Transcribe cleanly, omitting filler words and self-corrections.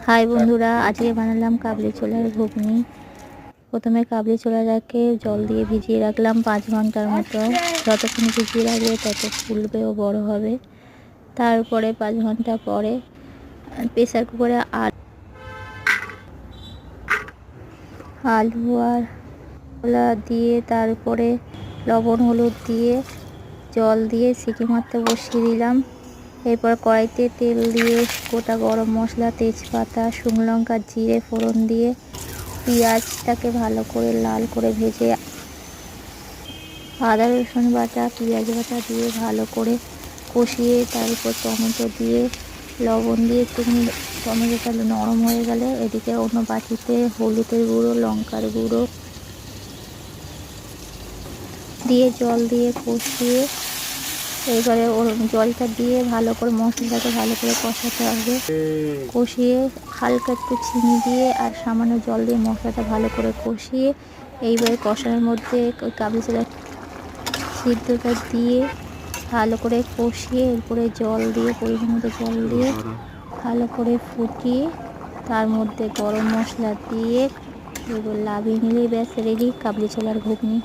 High বন্ধুরা, আজকে বানালাম কাবলি ছোলার ঘুগনি। প্রথমে কাবলি ছোলাটাকে জল দিয়ে ভিজিয়ে রাখলাম 5 ঘন্টার মতো। যতক্ষণ ভিজিয়ে রাখবে তত ফুলবে ও বড় হবে। তারপরে 5 ঘন্টা পরে প্রেসার কুকারে আলু আর ছোলা দিয়ে তারপরে লবণ হলুদ দিয়ে জল দিয়ে সিটি মারতে বসিয়ে দিলাম। এরপর কড়াইতে তেল দিয়ে গোটা গরম মশলা, তেজপাতা, শুকনো লঙ্কা, জিরে ফোড়ন দিয়ে পেঁয়াজটাকে ভালো করে লাল করে ভেজে আদা রসুন বাটা, পেঁয়াজ বাটা দিয়ে ভালো করে কষিয়ে তারপর টমেটো দিয়ে লবণ দিয়ে টমেটোটা নরম হয়ে গেলে এদিকে অন্য বাটিতে হলুদের গুঁড়ো, লঙ্কার গুঁড়ো দিয়ে জল দিয়ে কষিয়ে এবারে ওর জলটা দিয়ে ভালো করে মশলাটাকে ভালো করে কষাতে হবে। কষিয়ে হালকা একটু চিনি দিয়ে আর সামান্য জল দিয়ে মশলাটা ভালো করে কষিয়ে এইবারে কষানোর মধ্যে ওই কাবলি ছোলার সিদ্ধটা দিয়ে ভালো করে কষিয়ে এরপরে জল দিয়ে পরিমাণ মতো জল দিয়ে ভালো করে ফুটিয়ে তার মধ্যে গরম মশলা দিয়ে এবার লাভিয়ে নিলেই ব্যাস রেডি কাবলি ছোলার ঘুগনি।